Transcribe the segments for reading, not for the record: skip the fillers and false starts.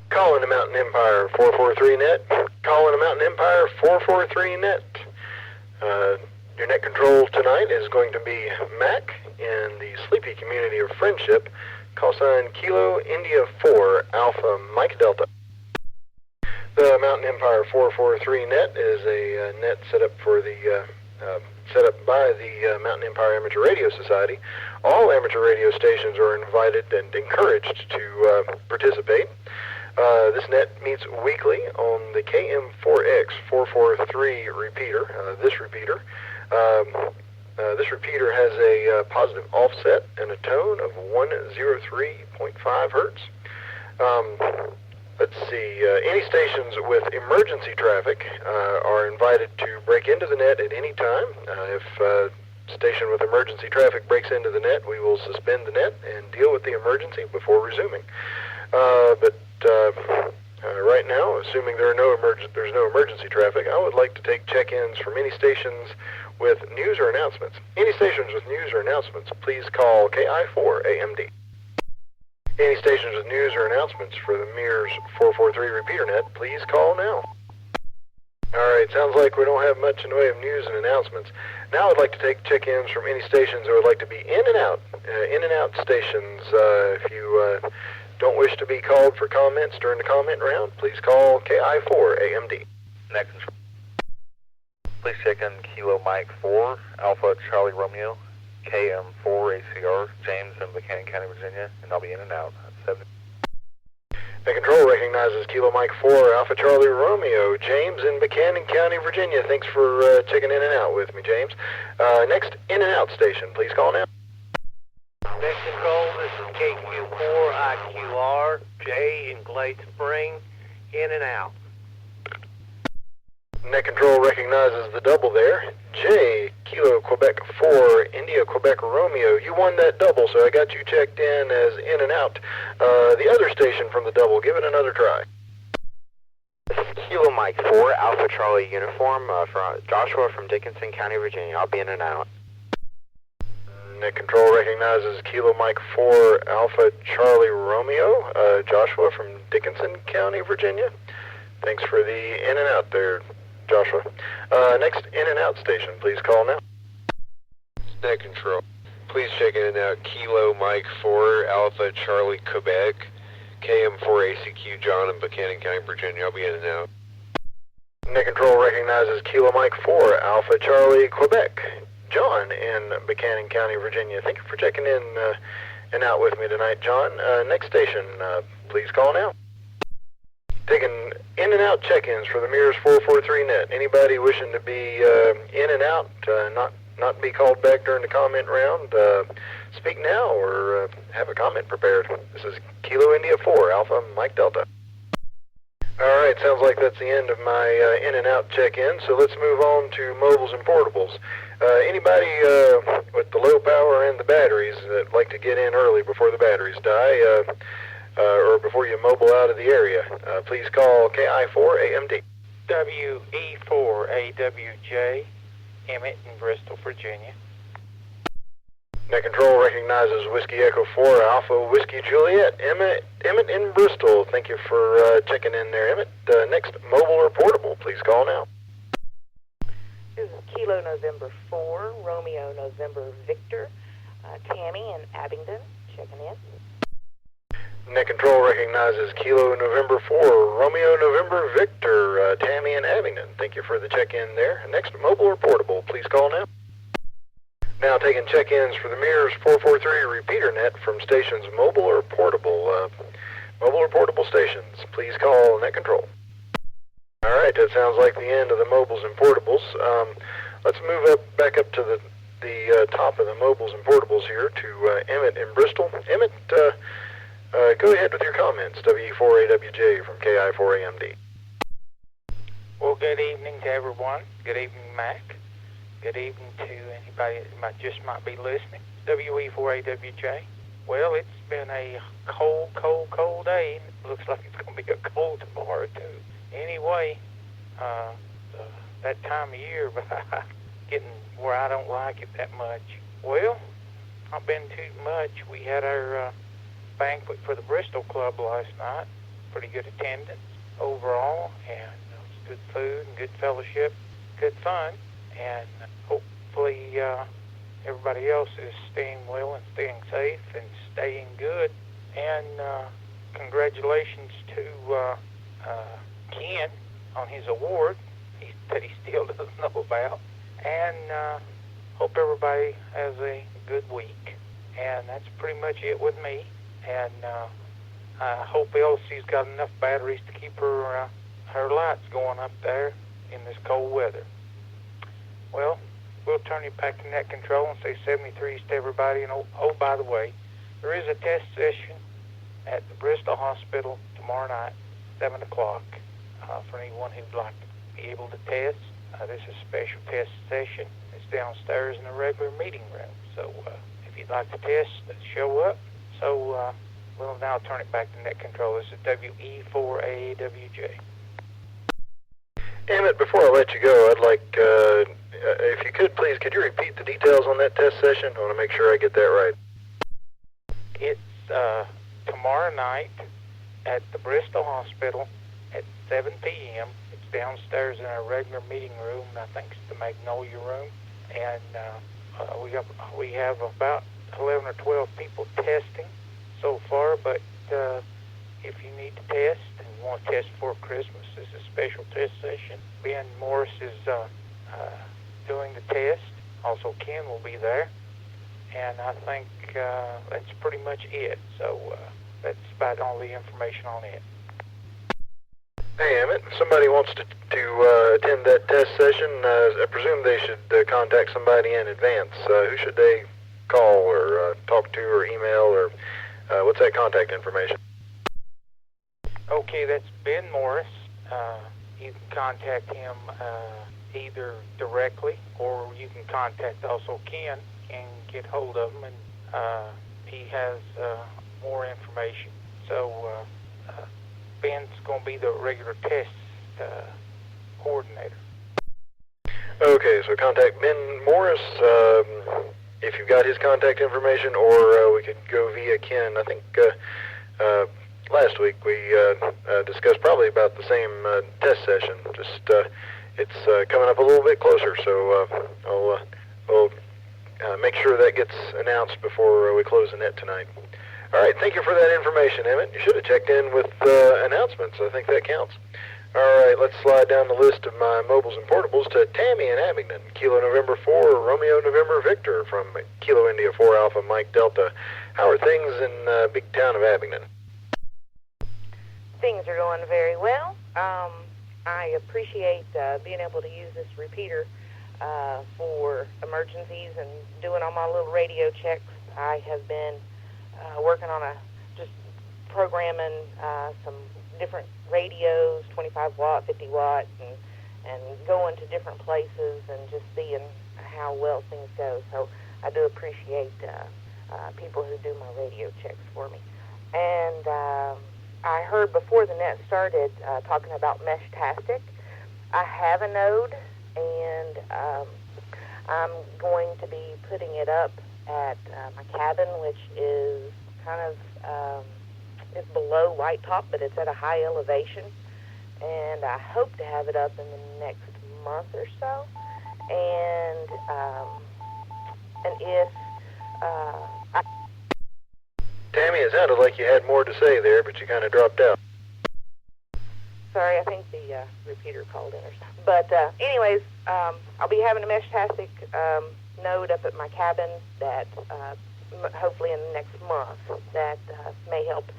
Calling the Mountain Empire 443 net. Calling the Mountain Empire 443 net. Your net control tonight is going to be Mac in the sleepy community of Friendship. Call sign Kilo India 4 Alpha Mike Delta. The Mountain Empire 443 net is a net set up for the set up by the Mountain Empire Amateur Radio Society. All amateur radio stations are invited and encouraged to participate. This net meets weekly on the KM4X 443 repeater. This repeater has a positive offset and a tone of 103.5 hertz. Let's see. Any stations with emergency traffic are invited to break into the net at any time. If a station with emergency traffic breaks into the net, we will suspend the net and deal with the emergency before resuming. But right now, assuming there's no emergency traffic, I would like to take check-ins from any stations with news or announcements. Any stations with news or announcements, please call KI4AMD. Any stations with news or announcements for the MEARS 443 repeater net, please call now. Alright, sounds like we don't have much in the way of news and announcements. Now I'd like to take check-ins from any stations that would like to be in and out stations. If you don't wish to be called for comments during the comment round, please call KI4AMD. Net control. Please check in Kilo Mike 4 Alpha Charlie Romeo. KM4 ACR, James in Buchanan County, Virginia, and I'll be in and out. 7. The control recognizes Kilo Mike 4 Alpha Charlie Romeo, James in Buchanan County, Virginia. Thanks for checking in and out with me, James. Next in and out station, please call now. Net control, this is KQ4 IQR, J in Glade Spring, in and out. Net control recognizes the double there. J, Kilo Quebec 4, India Quebec Romeo. You won that double, so I got you checked in as in and out. The other station from the double, give it another try. This is Kilo Mike 4, Alpha Charlie Uniform, from Joshua from Dickinson County, Virginia. I'll be in and out. Net control recognizes Kilo Mike 4, Alpha Charlie Romeo, Joshua from Dickinson County, Virginia. Thanks for the in and out there, Joshua. Next in and out station, please call now. Net control. Please check in and out Kilo Mike 4 Alpha Charlie Quebec, KM4 ACQ John in Buchanan County, Virginia. I'll be in and out. Net control recognizes Kilo Mike 4 Alpha Charlie Quebec, John in Buchanan County, Virginia. Thank you for checking in and out with me tonight, John. Next station, please call now. Taking in and out check-ins for the MEARS 443 net. Anybody wishing to be in and out, not be called back during the comment round, speak now or have a comment prepared. This is Kilo India 4 Alpha Mike Delta. All right, sounds like that's the end of my in and out check-in. So let's move on to mobiles and portables. Anybody with the low power and the batteries that like to get in early before the batteries die, or before you mobile out of the area, please call KI4AMD. WE4AWJ, Emmett in Bristol, Virginia. Net control recognizes Whiskey Echo 4 Alpha Whiskey Juliet, Emmett in Bristol. Thank you for checking in there, Emmett. Next, mobile or portable, please call now. This is Kilo November 4, Romeo November Victor, Tammy in Abingdon, checking in. Net control recognizes Kilo November 4, Romeo November Victor, Tammy in Abingdon. Thank you for the check-in there. Next, mobile or portable, please call now. Now taking check-ins for the MEARS 443 repeater net from stations mobile or portable stations. Please call net control. All right, that sounds like the end of the mobiles and portables. Let's move back up to the top of the mobiles and portables here to Emmett in Bristol. Emmett, go ahead with your comments. WE4AWJ from KI4AMD. Well, good evening to everyone. Good evening, Mac. Good evening to anybody that might be listening. WE4AWJ. Well, it's been a cold day. It looks like it's going to be a cold tomorrow, too. Anyway, that time of year, getting where I don't like it that much. Well, I've been too much. We had our banquet for the Bristol Club last night, pretty good attendance overall, and it was good food and good fellowship, good fun, and hopefully everybody else is staying well and staying safe and staying good. And congratulations to Ken on his award that he still doesn't know about. And hope everybody has a good week. And that's pretty much it with me. And I hope Elsie's got enough batteries to keep her lights going up there in this cold weather. Well, we'll turn you back to net control and say 73s to everybody. And oh, by the way, there is a test session at the Bristol Hospital tomorrow night, 7 o'clock, for anyone who'd like to be able to test. This is a special test session. It's downstairs in the regular meeting room. So if you'd like to test, show up. So we'll now turn it back to net control. This is WE4AWJ. Emmett, before I let you go, I'd like, if you could please, could you repeat the details on that test session? I want to make sure I get that right. It's tomorrow night at the Bristol Hospital at 7 p.m. It's downstairs in our regular meeting room. I think it's the Magnolia room. And we have about 11 or 12 people testing so far. But if you need to test and you want to test before Christmas, this is a special test session. Ben Morris is doing the test. Also, Ken will be there. And I think that's pretty much it. So that's about all the information on it. Hey, Emmett, if somebody wants to attend that test session, I presume they should contact somebody in advance. Who should they call or talk to or email, or what's that contact information? Okay, that's Ben Morris. You can contact him either directly, or you can contact also Ken and get hold of him, and he has more information. So Ben's going to be the regular test coordinator. Okay, so contact Ben Morris if you've got his contact information, or we could go via Ken. I think last week we discussed probably about the same test session. Just it's coming up a little bit closer, so we'll make sure that gets announced before we close the net tonight. All right, thank you for that information, Emmett. You should have checked in with announcements. I think that counts. All right, let's slide down the list of my mobiles and portables to Tammy in Abingdon. Kilo November 4, Romeo November Victor from Kilo India 4 Alpha Mike Delta. How are things in big town of Abingdon? Things are going very well. I appreciate being able to use this repeater for emergencies and doing all my little radio checks. I have been working on just programming some different radios, 25 watt, 50 watt, and going to different places and just seeing how well things go. So I do appreciate people who do my radio checks for me. And I heard before the net started talking about Meshtastic. I have a node, and I'm going to be putting it up at my cabin, which is kind of it's below White Top, but it's at a high elevation, and I hope to have it up in the next month or so. And if Tammy, it sounded like you had more to say there, but you kind of dropped out. Sorry, I think the repeater called in or something. But anyways, I'll be having a Meshtastic node up at my cabin that hopefully in the next month that may help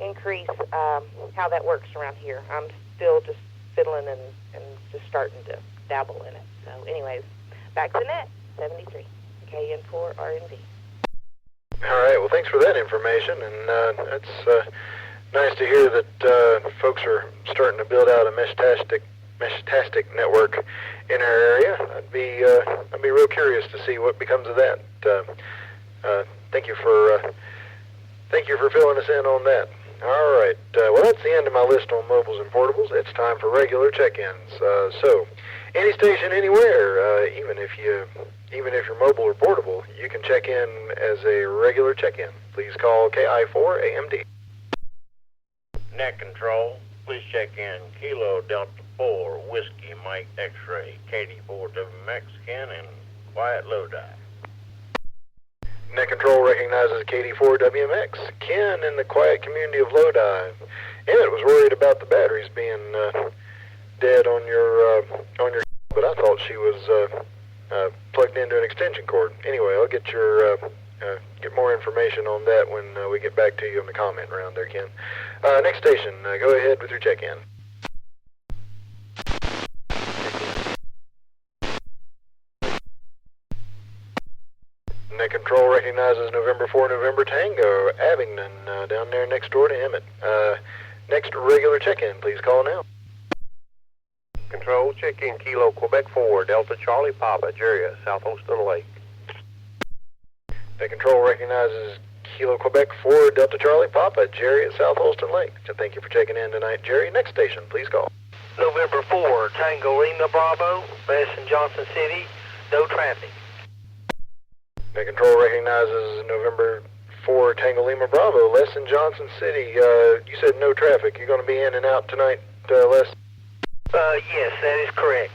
increase how that works around here. I'm still just fiddling and just starting to dabble in it. So anyways, back to net, 73, KN4RNV. All right, well, thanks for that information, and it's nice to hear that folks are starting to build out a Meshtastic network in our area. I'd be real curious to see what becomes of that. Thank you for filling us in on that. All right, well, that's the end of my list on mobiles and portables. It's time for regular check-ins. So, any station, anywhere, even if you're mobile or portable, you can check in as a regular check-in. Please call KI4AMD. Net control, please check in Kilo Delta 4 Whiskey Mike X-Ray KD4 Mexican and quiet low dive. Net Control recognizes KD4 WMX. Ken in the quiet community of Lodi. Emmett was worried about the batteries being dead on your but I thought she was plugged into an extension cord. Anyway, I'll get your get more information on that when we get back to you in the comment round there, Ken. Next station, go ahead with your check-in. Net Control recognizes November 4 November Tango, Abingdon, down there next door to Emmett. Next regular check-in, please call now. Control, check in Kilo Quebec 4, Delta Charlie Papa, Jeria, South Holston Lake. Net Control recognizes Kilo Quebec 4, Delta Charlie Papa, Jerry at South Holston Lake. So thank you for checking in tonight, Jerry. Next station, please call. November 4, Tango Lima Bravo, Madison Johnson City, no traffic. Net Control recognizes November 4, Tango Lima Bravo, Les in Johnson City. You said no traffic. You're going to be in and out tonight, Les? Yes, that is correct.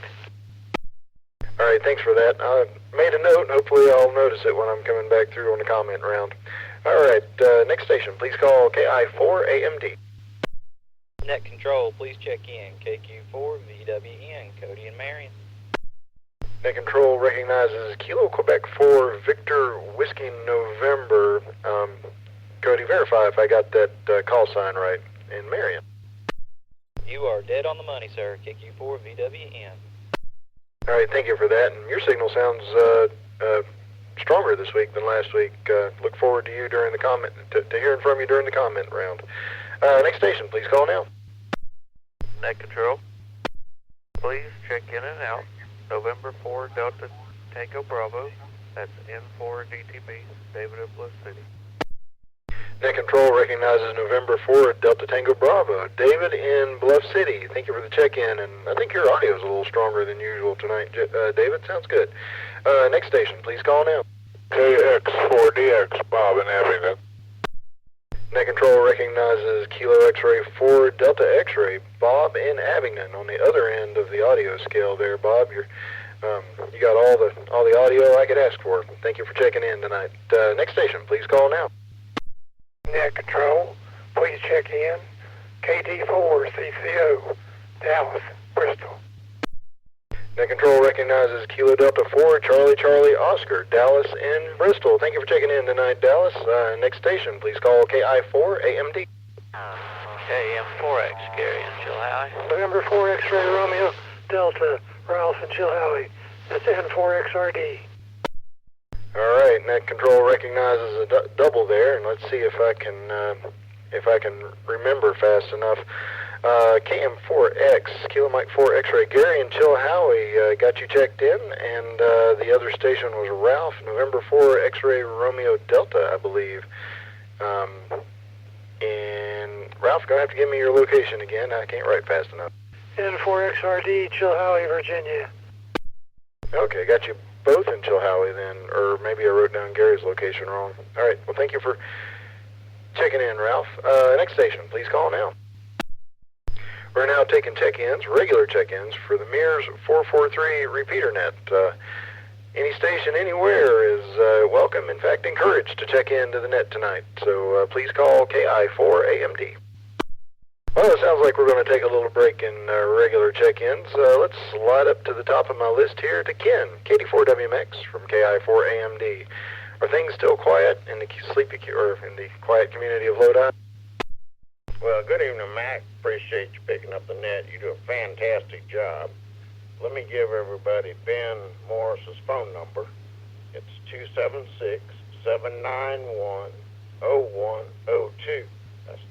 All right, thanks for that. I made a note, and hopefully I'll notice it when I'm coming back through on the comment round. All right, next station, please call KI4AMD. Net Control, please check in KQ4 VWN, Cody and Marion. Net Control recognizes Kilo Quebec 4 Victor Whiskey November. Cody, verify if I got that call sign right in Marion. You are dead on the money, sir. KQ4 VWN. All right, thank you for that. And your signal sounds stronger this week than last week. Look forward to you during the comment to hearing from you during the comment round. Next station, please call now. Net Control, please check in and out. November 4 Delta Tango Bravo, that's N4 DTB, David of Bliss City. Net Control recognizes November 4 Delta Tango Bravo, David in Bluff City. Thank you for the check-in, and I think your audio is a little stronger than usual tonight. David, sounds good. Next station, please call now. KX4DX, Bob in Abingdon. Net Control recognizes Kilo X-Ray 4 Delta X-Ray, Bob in Abingdon. On the other end of the audio scale there, Bob, you got all the audio I could ask for. Thank you for checking in tonight. Next station, please call now. Net Control, please check in KD4 CCO, Dallas, Bristol. Net Control recognizes Kilo Delta 4 Charlie Oscar, Dallas and Bristol. Thank you for checking in tonight, Dallas. Next station, please call KI4AMD. KM4X, Gary and Chilhowie. November 4 X-Ray Romeo, Delta, Ralph and Chilhowie. That's N4XRD. All right, Net Control recognizes a double there, and let's see if I can remember fast enough. KM4X, Kilo Mike 4 X-Ray, Gary and Chilhowie got you checked in, and the other station was Ralph, November 4 X-Ray Romeo Delta, I believe. And Ralph, gonna have to give me your location again. I can't write fast enough. N4XRD, Chilhowie, Virginia. Okay, got you both in Chilhowie then, or maybe I wrote down Gary's location wrong. All right, well, thank you for checking in, Ralph. Next station, please call now. We're now taking check-ins, regular check-ins, for the MEARS 443 repeater net. Any station anywhere is welcome, in fact, encouraged to check into the net tonight. So please call KI4AMD. Well, it sounds like we're going to take a little break in regular check-ins. Let's slide up to the top of my list here to Ken, KD4WMX from KI4AMD. Are things still quiet in the quiet community of Lodi? Well, good evening, Mac. Appreciate you picking up the net. You do a fantastic job. Let me give everybody Ben Morris's phone number. It's 276-791-0102. That's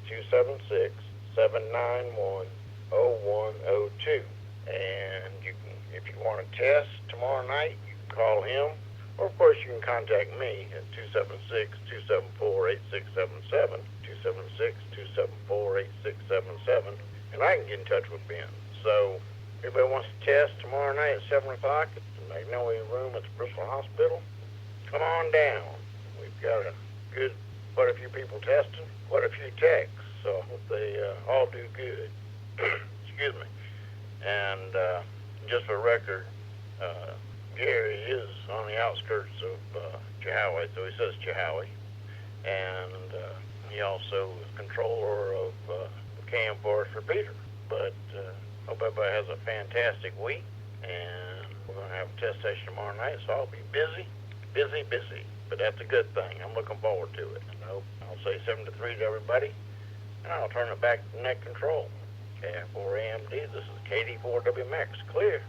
276-791-0102. And you can, if you want to test tomorrow night, you can call him. Or, of course, you can contact me at 276-274-8677, 276-274-8677, and I can get in touch with Ben. So, everybody wants to test tomorrow night at 7 o'clock at the Magnolia Room at the Bristol Hospital, come on down. We've got a good, quite a few people testing, quite a few techs. so I hope they all do good. Excuse me. And just for record, Gary is on the outskirts of Chihowee, so he says Chihowee. And he also is controller of the Cam Forest Repeater. But hope everybody has a fantastic week. And we're going to have a test session tomorrow night, so I'll be busy. But that's a good thing. I'm looking forward to it. And I'll say 7-3 to everybody. And I'll turn it back to net control. KI4AMD, this is KD4WMX. Clear.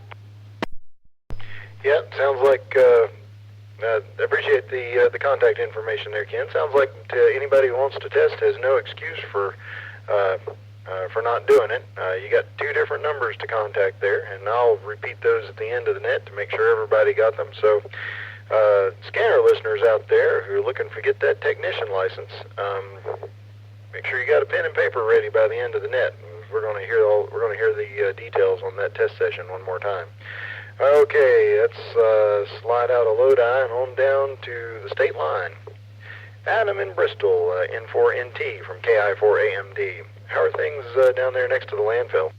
Yeah, sounds like, I appreciate the contact information there, Ken. Sounds like anybody who wants to test has no excuse for not doing it. You got 2 different numbers to contact there, and I'll repeat those at the end of the net to make sure everybody got them. So, scanner listeners out there who are looking to get that technician license, make sure you got a pen and paper ready by the end of the net. We're going to hear the details on that test session one more time. Okay, let's slide out a Lodi and on down to the state line. Adam in Bristol, N4NT from KI4AMD. How are things down there next to the landfill?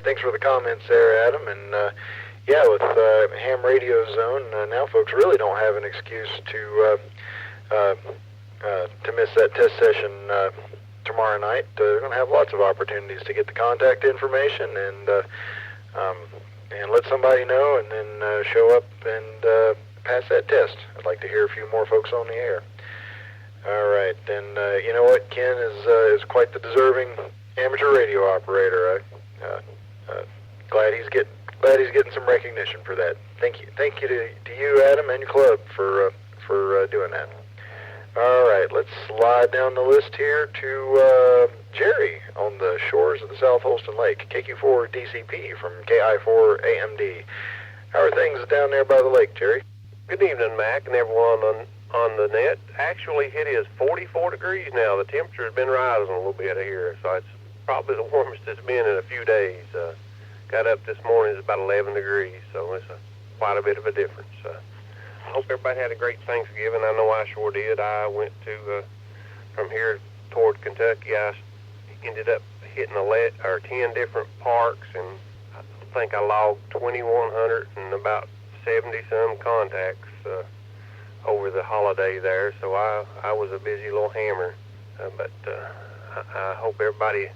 Thanks for the comments there, Adam. And yeah, with ham radio zone, now folks really don't have an excuse to miss that test session tomorrow night. They're going to have lots of opportunities to get the contact information and let somebody know, and then show up and pass that test. I'd like to hear a few more folks on the air. All right, and you know what? Ken is quite the deserving amateur radio operator. Glad he's getting some recognition for that. Thank you to you, Adam, and your club for doing that. All right, let's slide down the list here to Jerry on the shores of the South Holston Lake, KQ4 DCP from KI4AMD. How are things down there by the lake, Jerry? Good evening, Mac, and everyone on the net. Actually, it is 44 degrees now. The temperature has been rising a little bit here, so it's probably the warmest it's been in a few days. Got up this morning, it's about 11 degrees, so it's quite a bit of a difference. I hope everybody had a great Thanksgiving. I know I sure did. I went to, from here toward Kentucky, I ended up hitting 10 different parks, and I think I logged 2,100 and about 70-some contacts over the holiday there, so I was a busy little hammer. But I hope everybody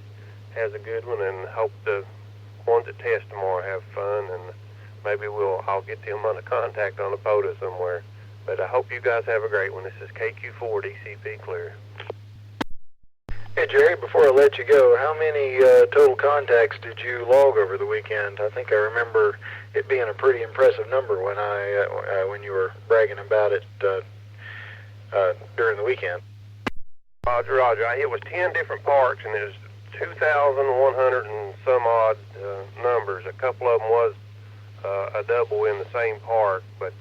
has a good one, and hope the ones that test tomorrow have fun, and maybe I'll get them on a contact on a POTA somewhere. But I hope you guys have a great one. This is KQ4 DCP Clear. Hey Jerry, before I let you go, how many total contacts did you log over the weekend? I think I remember it being a pretty impressive number when you were bragging about it during the weekend. Roger. It was 10 different parks, and there's 2,100 and some odd numbers. A couple of them was a double in the same park, but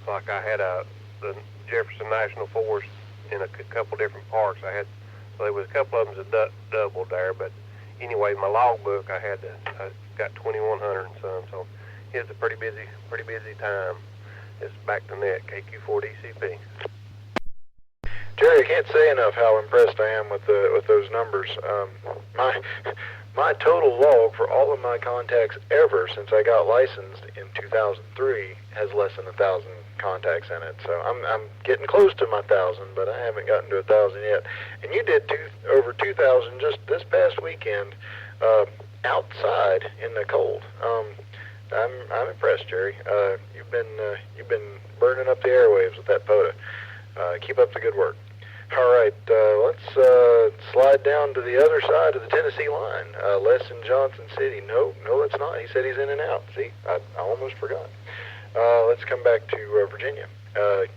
like I had the Jefferson National Forest in a couple different parks. So there was a couple of them that doubled there, but anyway, my logbook I got 2,100 and some. So it's a pretty busy time. It's back to net, KQ4 DCP. Jerry, I can't say enough how impressed I am with those numbers. My total log for all of my contacts ever since I got licensed in 2003 has less than 1,000 contacts in it. So I'm getting close to my 1,000, but I haven't gotten to 1,000 yet. And you did over 2,000 just this past weekend outside in the cold. I'm impressed, Jerry. You've been burning up the airwaves with that POTA. Keep up the good work. All right, let's slide down to the other side of the Tennessee line. Les in Johnson City. No, that's not. He said he's in and out. See, I almost forgot. Let's come back to Virginia.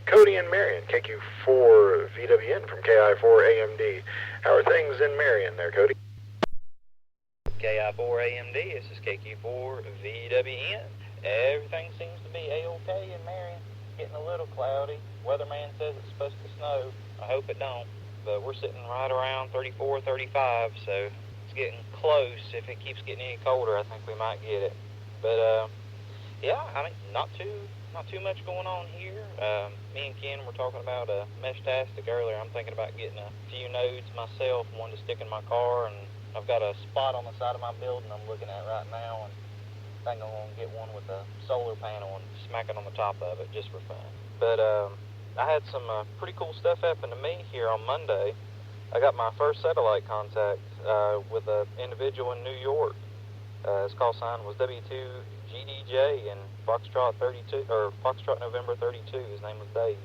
Cody in Marion, KQ4 VWN from KI4 AMD. How are things in Marion there, Cody? KI4 AMD, this is KQ4 VWN. Everything seems to be A-OK in Marion. Getting a little cloudy. Weatherman says it's supposed to snow. I hope it don't. But we're sitting right around 34, 35, so it's getting close. If it keeps getting any colder, I think we might get it. But, yeah, I mean, not too much going on here. Me and Ken were talking about Meshtastic earlier. I'm thinking about getting a few nodes myself, one to stick in my car, and I've got a spot on the side of my building I'm looking at right now, and I think I'm going to get one with a solar panel and smack it on the top of it just for fun. But I had some pretty cool stuff happen to me here on Monday. I got my first satellite contact with an individual in New York. His call sign was W2GDJ and Foxtrot 32 or Foxtrot November 32. His name was Dave.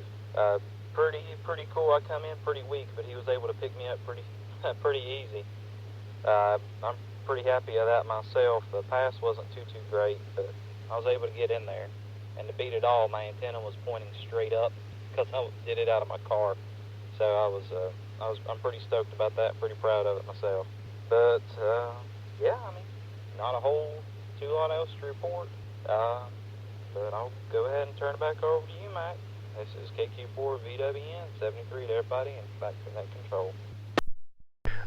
Pretty cool. I come in pretty weak, but he was able to pick me up pretty easy. I'm pretty happy of that myself. The pass wasn't too great, but I was able to get in there. And to beat it all, my antenna was pointing straight up because I did it out of my car. So I'm pretty stoked about that. Pretty proud of it myself. But yeah, I mean, not a whole lot else to report. But I'll go ahead and turn it back over to you, Mac. This is KQ4 VWN 73 to everybody, and back to net control.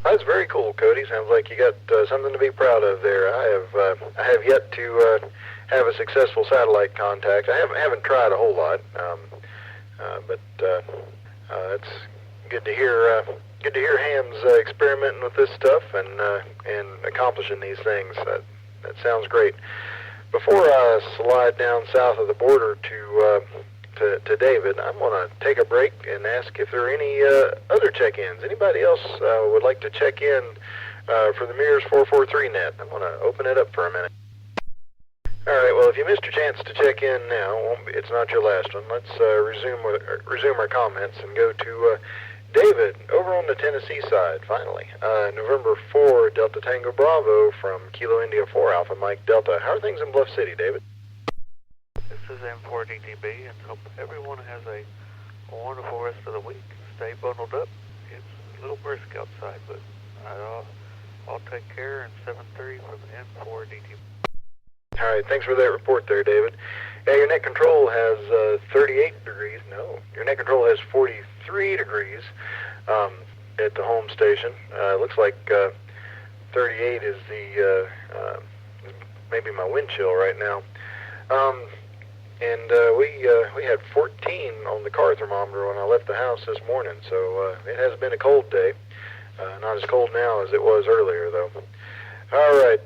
That's very cool, Cody. Sounds like you got something to be proud of there. I have yet to have a successful satellite contact. I haven't tried a whole lot, but it's good to hear. Good to hear Ham's experimenting with this stuff and accomplishing these things. That sounds great. Before I slide down south of the border to David, I'm going to take a break and ask if there are any other check-ins. Anybody else would like to check in for the MEARS 443 net? I'm going to open it up for a minute. All right, well, if you missed your chance to check in now, it's not your last one. Let's resume our comments and go to David over on the Tennessee side, finally. November 4, Delta Tango Bravo from Kilo India 4 Alpha Mike Delta. How are things in Bluff City, David? This is M4DTB, and hope everyone has a wonderful rest of the week. Stay bundled up. It's a little brisk outside, but I'll take care. And 7-3 from M4DTB. All right, thanks for that report there, David. Yeah, your net control has 38 degrees. No, your net control has 43 degrees at the home station. Looks like 38 is the maybe my wind chill right now. And we had 14 on the car thermometer when I left the house this morning, so it has been a cold day. Not as cold now as it was earlier, though. All right,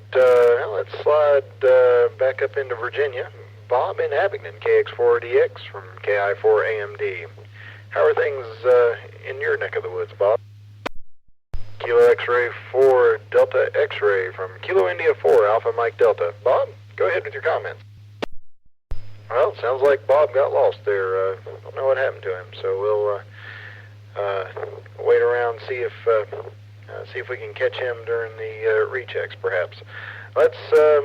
let's slide back up into Virginia. Bob in Abingdon, KX4DX from KI4AMD. How are things in your neck of the woods, Bob? Kilo X-Ray 4 Delta X-Ray from Kilo India 4 Alpha Mike Delta. Bob, go ahead with your comments. Well, sounds like Bob got lost there. Don't know what happened to him, so we'll wait around, see if we can catch him during the rechecks, perhaps. Let's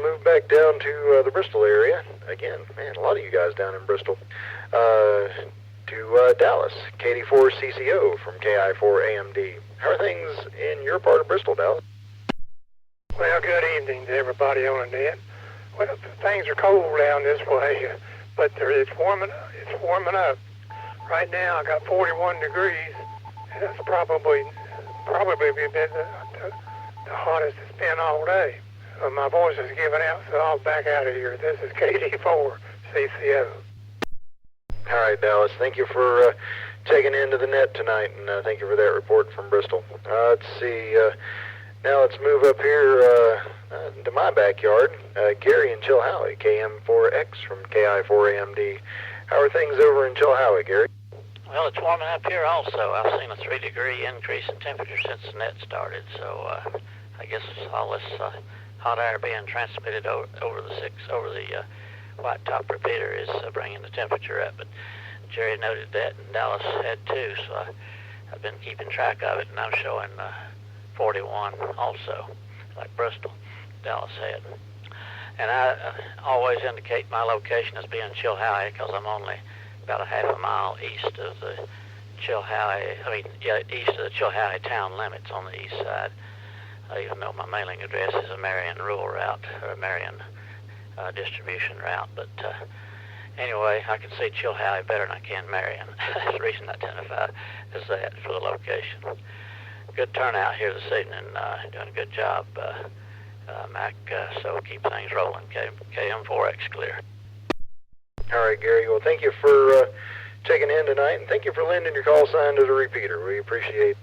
move back down to the Bristol area. Again, man, a lot of you guys down in Bristol. To Dallas, KD4CCO from KI4AMD. How are things in your part of Bristol, Dallas? Well, good evening to everybody on the net. Well, things are cold down this way, but it's warming up. Right now, I got 41 degrees, and that's probably been the hottest it's been all day. My voice is giving out, so I'll back out of here. This is KD4CCO. All right, Dallas. Thank you for checking into the net tonight, and thank you for that report from Bristol. Let's see. Now let's move up here to my backyard. Gary in Chilhowie, KM4X from KI4AMD. How are things over in Chilhowie, Gary? Well, it's warming up here also. I've seen a 3-degree increase in temperature since the net started, so I guess all this hot air being transmitted over the white top repeater is bringing the temperature up. But Jerry noted that, and Dallas had too, so I've been keeping track of it, and I'm showing 41 also, like Bristol, Dallas Head. And I always indicate my location as being Chilhowie because I'm only about a half a mile east of the east of the Chilhowie town limits on the east side, even though my mailing address is a Marion rural route, or a Marion distribution route. But anyway, I can see Chilhowie better than I can Marion. That's the reason I identify as that for the location. Good turnout here this evening. Doing a good job, Mac. So keep things rolling. KM4X clear. All right, Gary. Well, thank you for checking in tonight, and thank you for lending your call sign to the repeater. We appreciate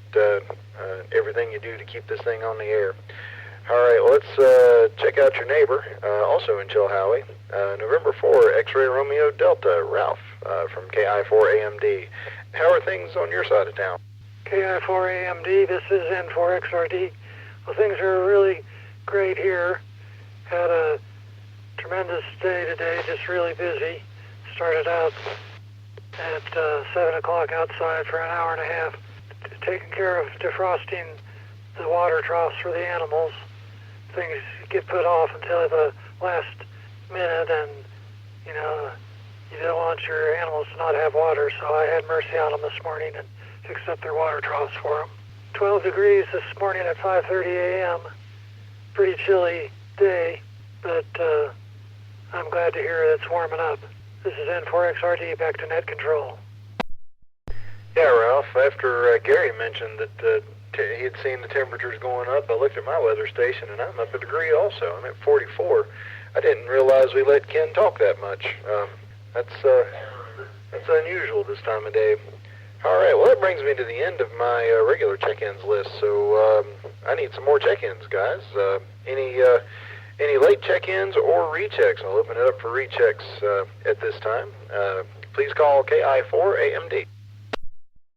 everything you do to keep this thing on the air. All right, let's check out your neighbor, also in Chilhowie, November 4, X-Ray Romeo Delta, Ralph, from KI4AMD. How are things on your side of town? KI4AMD, this is N4XRD. Well, things are really great here. Had a tremendous day today, just really busy. Started out at 7 o'clock outside for an hour and a half, taking care of defrosting the water troughs for the animals. Things get put off until the last minute, and you don't want your animals to not have water, so I had mercy on them this morning and fixed up their water troughs for them. 12 degrees this morning at 5:30 a.m. Pretty chilly day, but I'm glad to hear it's warming up. This is N4XRD, back to net control. Yeah, Ralph, after Gary mentioned that he had seen the temperatures going up, I looked at my weather station, and I'm up a degree also. I'm at 44. I didn't realize we let Ken talk that much. That's unusual this time of day. All right, well, that brings me to the end of my regular check-ins list, so I need some more check-ins, guys. Any late check-ins or rechecks? I'll open it up for rechecks at this time. Please call KI4AMD.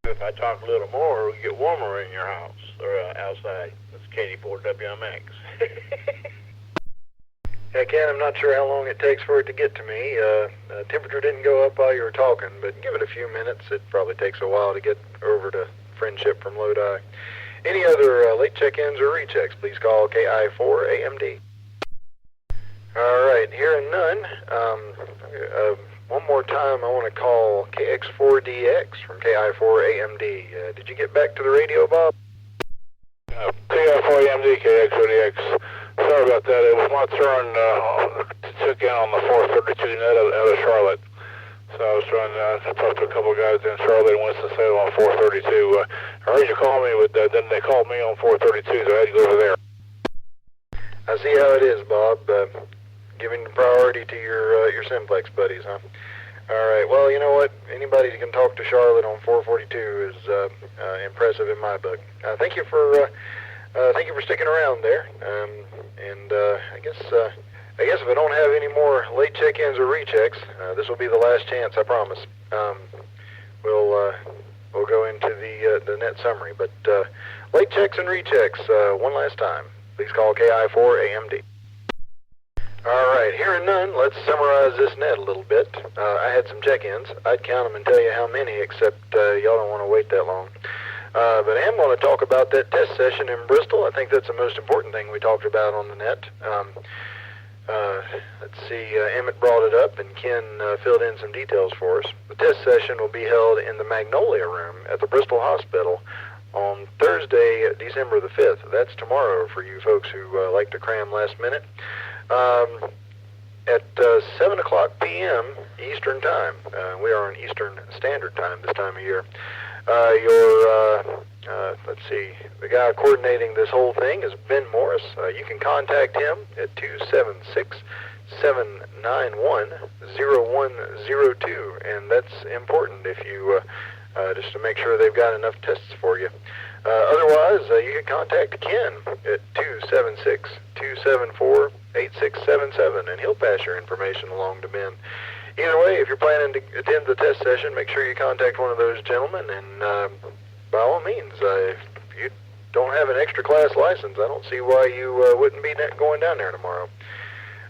If I talk a little more, we get warmer in your house or outside. That's KD4WMX. Yeah, Ken, I'm not sure how long it takes for it to get to me. Temperature didn't go up while you were talking, but give it a few minutes. It probably takes a while to get over to Friendship from Lodi. Any other late check-ins or rechecks, please call KI4AMD. All right, hearing none. One more time, I want to call KX4DX from KI4AMD. Did you get back to the radio, Bob? KI4AMD, KX4DX. Sorry about that. It was my turn to check in on the 432 net out of Charlotte. So I was trying to talk to a couple of guys in Charlotte and Winston-Salem on 432. I heard you call me, but then they called me on 432, so I had to go over there. I see how it is, Bob. Giving priority to your Simplex buddies, huh? All right. Well, you know what? Anybody who can talk to Charlotte on 442 is impressive in my book. Thank you for sticking around there. I guess if I don't have any more late check-ins or rechecks, this will be the last chance. I promise. We'll go into the net summary, but late checks and rechecks one last time. Please call KI4AMD. All right, hearing none, let's summarize this net a little bit. I had some check-ins. I'd count them and tell you how many, except y'all don't want to wait that long. But I am going to talk about that test session in Bristol. I think that's the most important thing we talked about on the net. Let's see, Emmett brought it up, and Ken filled in some details for us. The test session will be held in the Magnolia Room at the Bristol Hospital on Thursday, December the 5th. That's tomorrow for you folks who like to cram last minute. At 7 o'clock p.m. Eastern Time. We are on Eastern Standard Time this time of year. Let's see, the guy coordinating this whole thing is Ben Morris. You can contact him at 276-791-0102, and that's important if you, just to make sure they've got enough tests for you. Otherwise, you can contact Ken at 276-274-8677, and he'll pass your information along to Ben. Either way, if you're planning to attend the test session, make sure you contact one of those gentlemen, and by all means, if you don't have an extra class license, I don't see why you wouldn't be going down there tomorrow.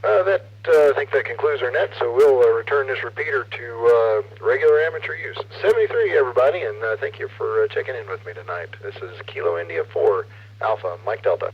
I think that concludes our net, so we'll return this repeater to regular amateur use. 73, everybody, and thank you for checking in with me tonight. This is Kilo India 4 Alpha, Mike Delta.